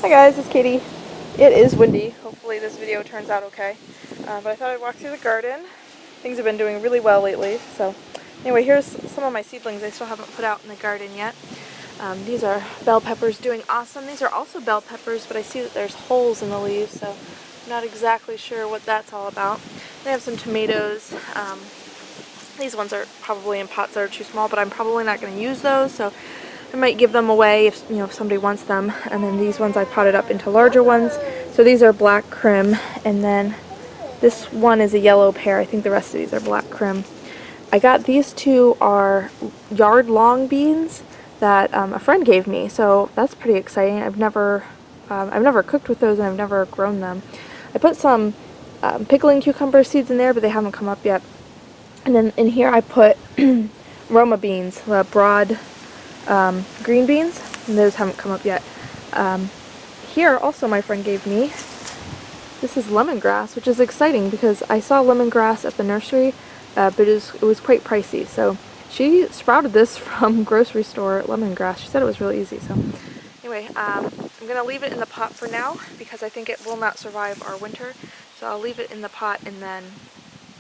Hi guys, it's Katie. It is windy. Hopefully this video turns out okay. But I thought I'd walk through the garden. Things have been doing really well lately. So anyway, here's some of my seedlings I still haven't put out in the garden yet. These are bell peppers doing awesome. These are also bell peppers, but I see that there's holes in the leaves, so I'm not exactly sure what that's all about. I have some tomatoes. These ones are probably in pots that are too small, but I'm probably not going to use those, so I might give them away if somebody wants them. And then these ones I potted up into larger ones. So these are black crim, and then this one is a yellow pear. I think the rest of these are black crim. I got these two are yard long beans that a friend gave me, so that's pretty exciting. I've never cooked with those and I've never grown them. I put some pickling cucumber seeds in there, but they haven't come up yet. And then in here I put Roma beans, the broad green beans, and those haven't come up yet. Here also my friend gave me, this is lemongrass, which is exciting because I saw lemongrass at the nursery, but it was quite pricey. So she sprouted this from grocery store lemongrass. She said it was really easy. So anyway, I'm going to leave it in the pot for now because I think it will not survive our winter. So I'll leave it in the pot, and then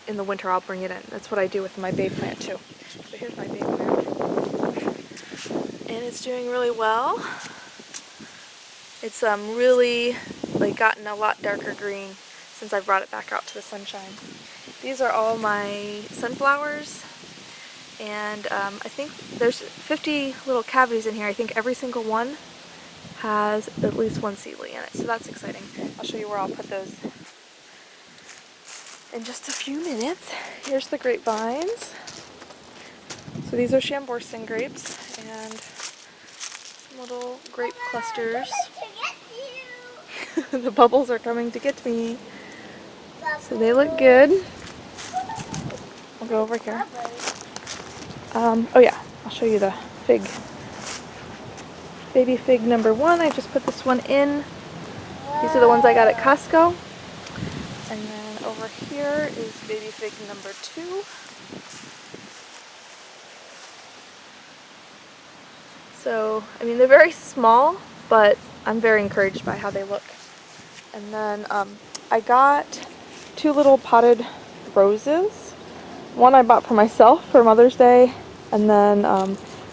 in the winter I'll bring it in. That's what I do with my bay plant too. So here's my bay plant. And it's doing really well. It's really gotten a lot darker green since I brought it back out to the sunshine. These are all my sunflowers, and I think there's 50 little cavities in here. I think every single one has at least one seedling in it, so that's exciting. I'll show you where I'll put those in just a few minutes. Here's the grapevines. So these are Chambourcin grapes, and some little grape clusters. The bubbles are coming to get me. So they look good. I'll go over here. Oh yeah, I'll show you the fig. Baby fig number 1, I just put this one in. These are the ones I got at Costco. And then over here is baby fig number 2. So, I mean, they're very small, but I'm very encouraged by how they look. And then I got 2 little potted roses. One I bought for myself for Mother's Day, and then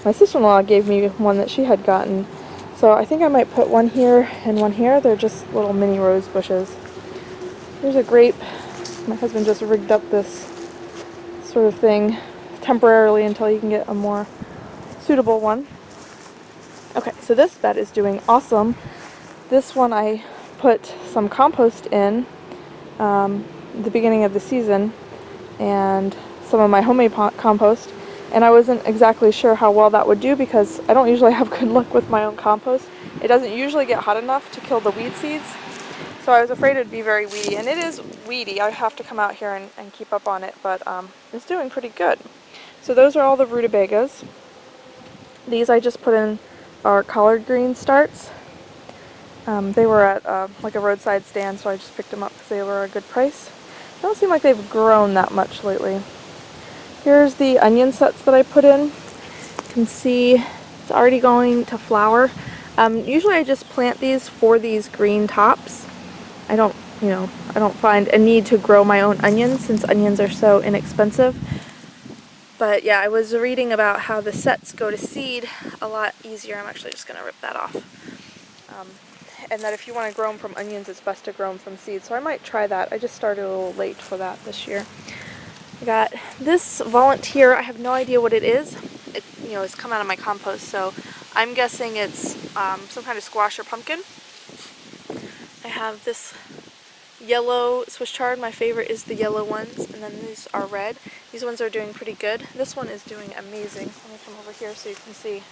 my sister-in-law gave me one that she had gotten. So I think I might put one here and one here. They're just little mini rose bushes. Here's a grape. My husband just rigged up this sort of thing temporarily until you can get a more suitable one. Okay, so this bed is doing awesome. This one I put some compost in the beginning of the season, and some of my homemade compost, and I wasn't exactly sure how well that would do because I don't usually have good luck with my own compost. It doesn't usually get hot enough to kill the weed seeds, so I was afraid it'd be very weedy, and it is weedy. I have to come out here and keep up on it, but it's doing pretty good. So those are all the rutabagas. These I just put in are collard green starts. They were at like a roadside stand, so I just picked them up because they were a good price. They don't seem like they've grown that much lately. Here's the onion sets that I put in. You can see it's already going to flower. Usually I just plant these for these green tops. I don't find a need to grow my own onions since onions are so inexpensive. But yeah, I was reading about how the sets go to seed a lot easier. I'm actually just going to rip that off. And that if you want to grow them from onions, it's best to grow them from seeds. So I might try that. I just started a little late for that this year. I got this volunteer. I have no idea what it is. It's come out of my compost, so I'm guessing it's some kind of squash or pumpkin. I have this yellow Swiss chard. My favorite is the yellow ones, and then these are red. These ones are doing pretty good. This one is doing amazing. Let me come over here so you can see.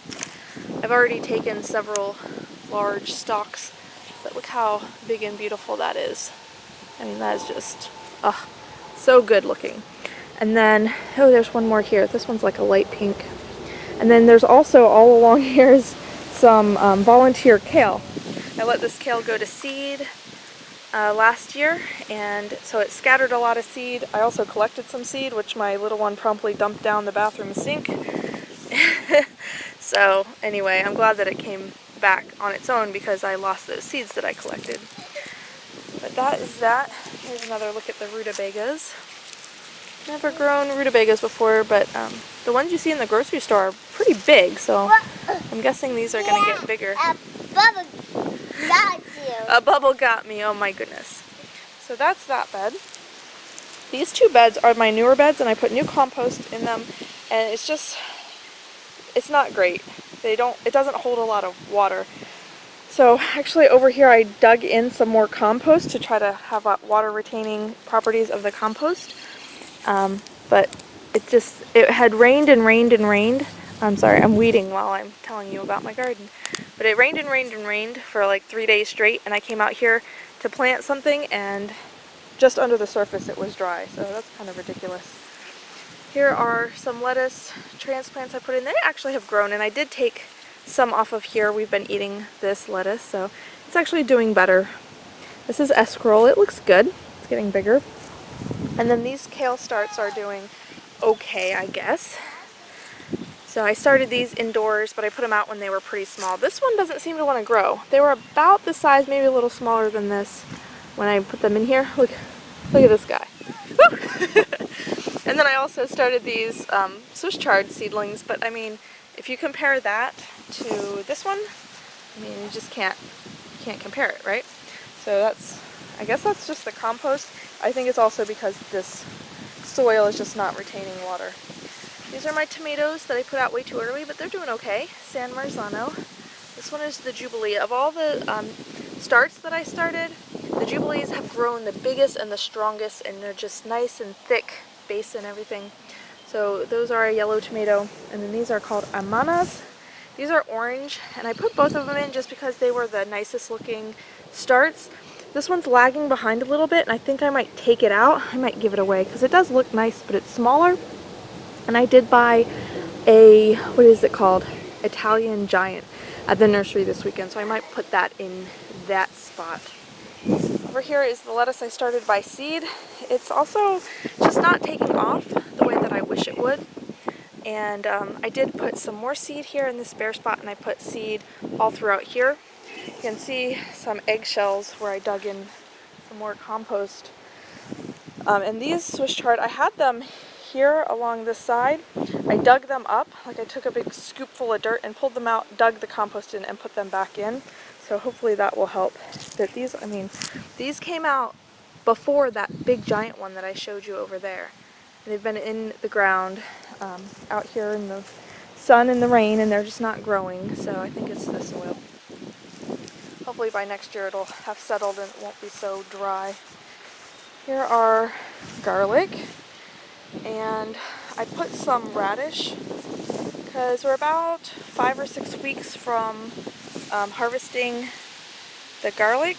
I've already taken several large stalks, but look how big and beautiful that is. I mean, that is just so good looking. And then, oh, there's one more here. This one's like a light pink. And then there's also all along here is some volunteer kale. I let this kale go to seed last year, and so it scattered a lot of seed. I also collected some seed, which my little one promptly dumped down the bathroom sink. So anyway, I'm glad that it came back on its own because I lost those seeds that I collected. But that is that. Here's another look at the rutabagas. Never grown rutabagas before, but the ones you see in the grocery store are pretty big, so I'm guessing these are going to get bigger. A bubble got you. A bubble got me, oh my goodness. So that's that bed. These two beds are my newer beds, and I put new compost in them, and it's not great. It doesn't hold a lot of water. So actually over here I dug in some more compost to try to have water retaining properties of the compost. But it had rained and rained and rained. I'm sorry, I'm weeding while I'm telling you about my garden. But it rained and rained and rained for like 3 days straight, and I came out here to plant something, and just under the surface it was dry, so that's kind of ridiculous. Here are some lettuce transplants I put in. They actually have grown, and I did take some off of here. We've been eating this lettuce, so it's actually doing better. This is escarole. It looks good. It's getting bigger. And then these kale starts are doing okay, I guess. So I started these indoors, but I put them out when they were pretty small. This one doesn't seem to want to grow. They were about the size, maybe a little smaller than this when I put them in here. Look at this guy. And then I also started these Swiss chard seedlings, but I mean, if you compare that to this one, I mean, you just can't compare it, right? So I guess that's just the compost. I think it's also because this soil is just not retaining water. These are my tomatoes that I put out way too early, but they're doing okay. San Marzano. This one is the Jubilee. Of all the starts that I started, the Jubilees have grown the biggest and the strongest, and they're just nice and thick base and everything. So those are a yellow tomato, and then these are called amanas. These are orange, and I put both of them in just because they were the nicest looking starts. This one's lagging behind a little bit, and I think I might take it out. I might give it away because it does look nice, but it's smaller. And I did buy a, what is it called? Italian Giant at the nursery this weekend, so I might put that in that spot. Over here is the lettuce I started by seed. It's also just not taking off the way that I wish it would. And I did put some more seed here in this bare spot, and I put seed all throughout here. You can see some eggshells where I dug in some more compost. And these Swiss chard, I had them here along this side. I dug them up, like I took a big scoop full of dirt and pulled them out, dug the compost in, and put them back in. So hopefully that will help. But these came out before that big giant one that I showed you over there. They've been in the ground out here in the sun and the rain, and they're just not growing, so I think it's the soil. Hopefully by next year it'll have settled and it won't be so dry. Here are garlic, and I put some radish because we're about 5 or 6 weeks from harvesting the garlic.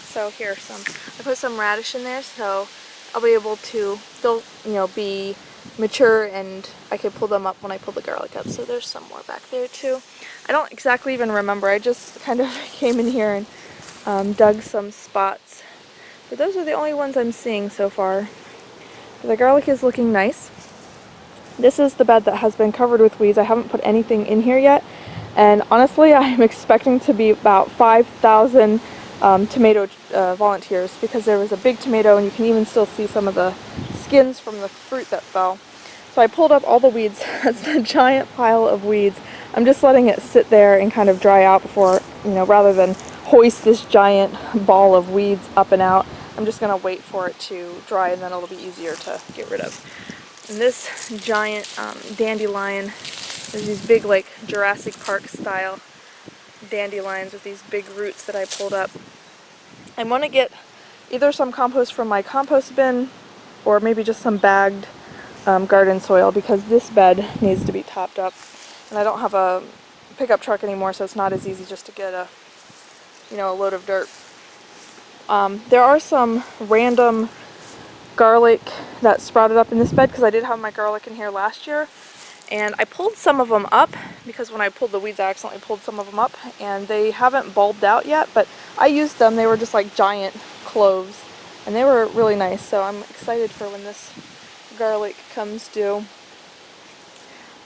So here I put some radish in there, so I'll be able to, they'll be mature, and I can pull them up when I pull the garlic up. So there's some more back there too. I don't exactly even remember. I just kind of came in here and dug some spots. But those are the only ones I'm seeing so far. The garlic is looking nice. This is the bed that has been covered with weeds. I haven't put anything in here yet. And honestly, I'm expecting to be about 5,000 tomato volunteers, because there was a big tomato, and you can even still see some of the skins from the fruit that fell. So I pulled up all the weeds. That's a giant pile of weeds. I'm just letting it sit there and kind of dry out before, rather than hoist this giant ball of weeds up and out. I'm just going to wait for it to dry, and then it'll be easier to get rid of. And this giant dandelion, there's these big, like Jurassic Park style dandelions with these big roots that I pulled up. I want to get either some compost from my compost bin, or maybe just some bagged garden soil, because this bed needs to be topped up. And I don't have a pickup truck anymore, so it's not as easy just to get a load of dirt. There are some random garlic that sprouted up in this bed, because I did have my garlic in here last year, and I pulled some of them up because when I pulled the weeds I accidentally pulled some of them up, and they haven't bulbed out yet, but I used them. They were just like giant cloves, and they were really nice, so I'm excited for when this garlic comes due.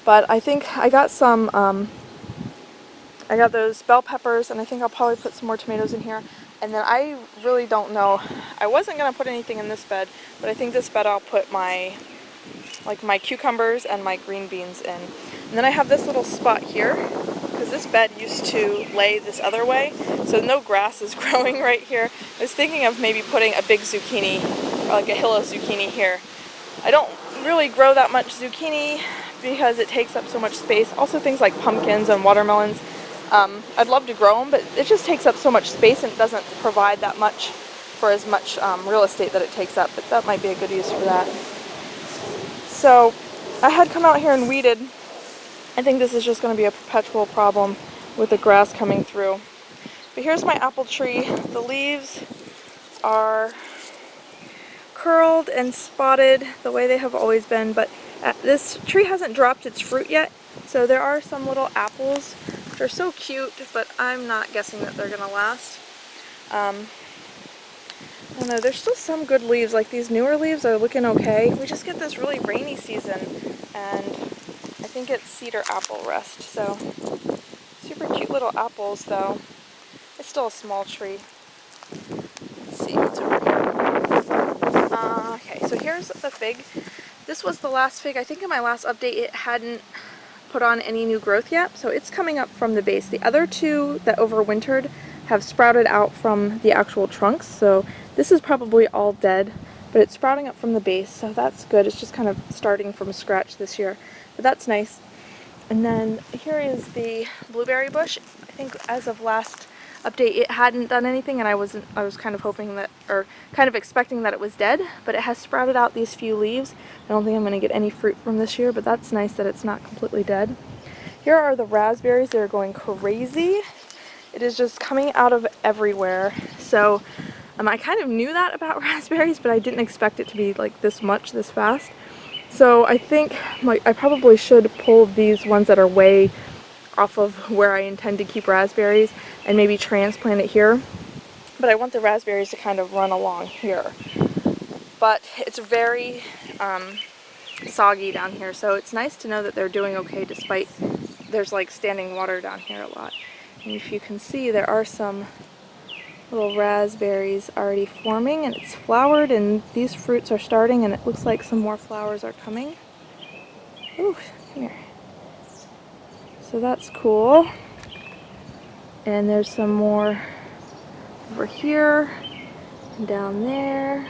But I think I got some I got those bell peppers, and I think I'll probably put some more tomatoes in here. And then I really don't know. I wasn't going to put anything in this bed, but I think this bed I'll put my cucumbers and my green beans in. And then I have this little spot here, because this bed used to lay this other way, so no grass is growing right here. I was thinking of maybe putting a big zucchini, or like a hill of zucchini here. I don't really grow that much zucchini because it takes up so much space. Also things like pumpkins and watermelons, I'd love to grow them, but it just takes up so much space and it doesn't provide that much for as much real estate that it takes up, but that might be a good use for that. So I had come out here and weeded. I think this is just going to be a perpetual problem with the grass coming through. But here's my apple tree. The leaves are curled and spotted the way they have always been, but this tree hasn't dropped its fruit yet, so there are some little apples which are so cute, but I'm not guessing that they're gonna last. I don't know, there's still some good leaves, like these newer leaves are looking okay. We just get this really rainy season, and I think it's cedar apple rest, so super cute little apples though. It's still a small tree. Let's see what's over here. Okay, so here's the fig. This was the last fig. I think in my last update it hadn't put on any new growth yet, so it's coming up from the base. The other two that overwintered have sprouted out from the actual trunks, so this is probably all dead, but it's sprouting up from the base, so that's good. It's just kind of starting from scratch this year, but that's nice. And then here is the blueberry bush. I think as of last update it hadn't done anything, and I was kind of hoping that, or kind of expecting that it was dead, but it has sprouted out these few leaves. I don't think I'm going to get any fruit from this year, but that's nice that it's not completely dead. Here are the raspberries. They're going crazy. It is just coming out of everywhere. So I kind of knew that about raspberries, but I didn't expect it to be like this much this fast. So I think I probably should pull these ones that are way off of where I intend to keep raspberries and maybe transplant it here. But I want the raspberries to kind of run along here. But it's very soggy down here, so it's nice to know that they're doing okay despite there's like standing water down here a lot. And if you can see, there are some little raspberries already forming, and it's flowered, and these fruits are starting, and it looks like some more flowers are coming. Ooh, come here. So that's cool. And there's some more over here and down there.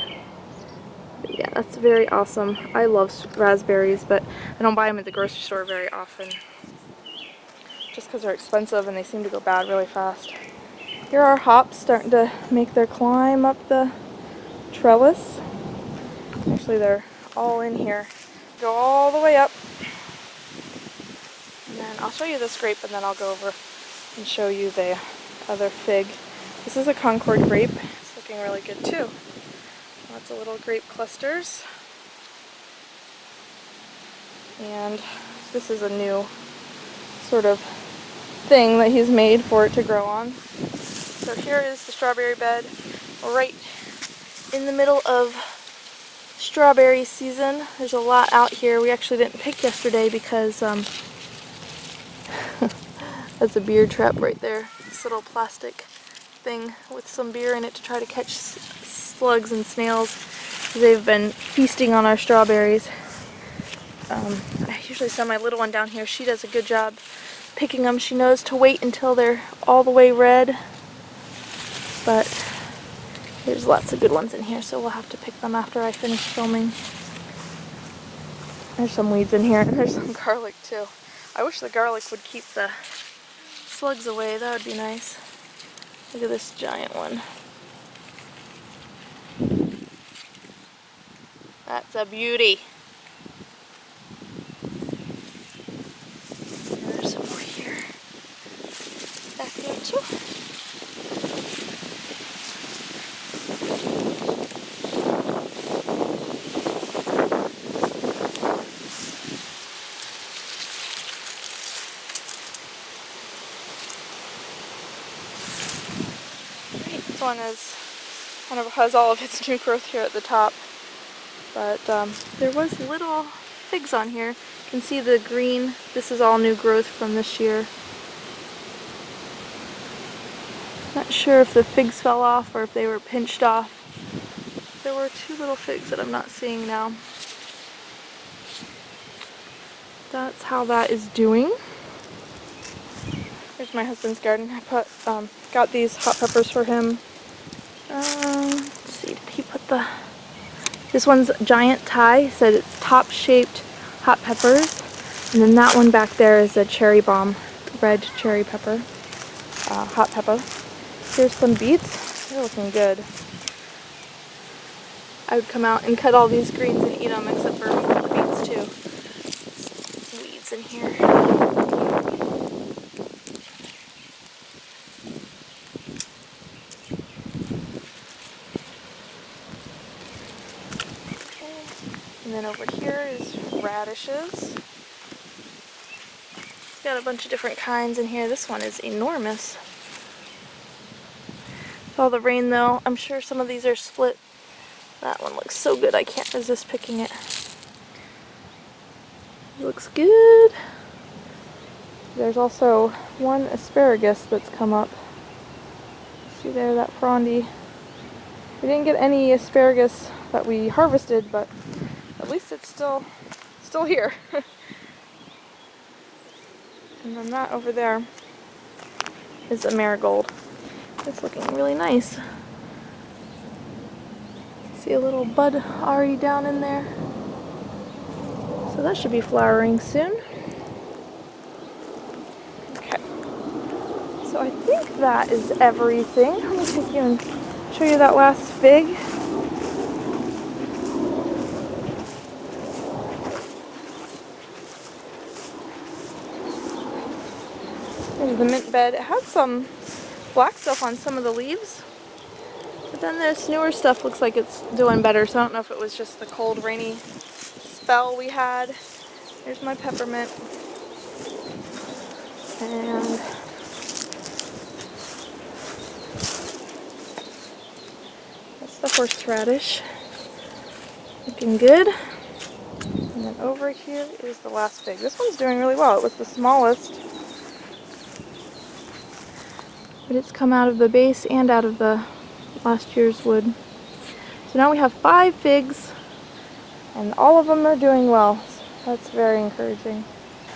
But yeah, that's very awesome. I love raspberries, but I don't buy them at the grocery store very often, just because they're expensive and they seem to go bad really fast. Here are hops starting to make their climb up the trellis. Actually, they're all in here. Go all the way up. And then I'll show you this grape, and then I'll go over and show you the other fig. This is a Concord grape. It's looking really good too. Lots of little grape clusters. And this is a new sort of thing that he's made for it to grow on. So here is the strawberry bed. We're right in the middle of strawberry season. There's a lot out here. We actually didn't pick yesterday because that's a beer trap right there. This little plastic thing with some beer in it to try to catch slugs and snails. They've been feasting on our strawberries. I usually send my little one down here. She does a good job picking them. She knows to wait until they're all the way red. But there's lots of good ones in here, so we'll have to pick them after I finish filming. There's some weeds in here, and there's some garlic too. I wish the garlic would keep the slugs away. That would be nice. Look at this giant one. That's a beauty. There's some more here. Back there too. This one is kind of has all of its new growth here at the top. But there was little figs on here. You can see the green. This is all new growth from this year. Not sure if the figs fell off or if they were pinched off. There were 2 little figs that I'm not seeing now. That's how that is doing. Here's my husband's garden. I got these hot peppers for him. Let's see, did he put this one's giant Thai. He said it's top-shaped hot peppers. And then that one back there is a cherry bomb, red cherry pepper, hot pepper. Here's some beets. They're looking good. I would come out and cut all these greens and eat them, except for the beets too. Some weeds in here. And then over here is radishes. It's got a bunch of different kinds in here. This one is enormous. With all the rain though, I'm sure some of these are split. That one looks so good, I can't resist picking it. It looks good. There's also one asparagus that's come up. See there, that frondy. We didn't get any asparagus that we harvested, but at least it's still here. And then that over there is a marigold. It's looking really nice. See a little bud already down in there. So that should be flowering soon. Okay. So I think that is everything. Let me take you and show you that last fig. There's the mint bed. It had some black stuff on some of the leaves, but then this newer stuff looks like it's doing better, so I don't know if it was just the cold, rainy spell we had. There's my peppermint. And that's the horseradish. Looking good. And then over here is the last fig. This one's doing really well. It was the smallest, but it's come out of the base and out of the last year's wood. So now we have 5 figs, and all of them are doing well. So that's very encouraging.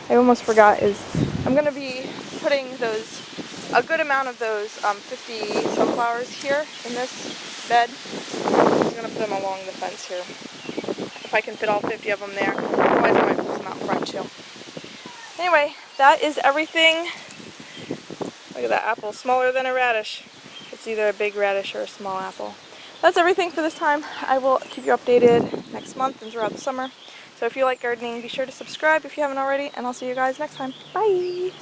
I almost forgot I'm going to be putting a good amount of those 50 sunflowers here in this bed. I'm going to put them along the fence here. If I can fit all 50 of them there. Otherwise I might put some out front too. Anyway, that is everything. Look at that apple, smaller than a radish. It's either a big radish or a small apple. That's everything for this time. I will keep you updated next month and throughout the summer. So if you like gardening, be sure to subscribe if you haven't already, and I'll see you guys next time. Bye!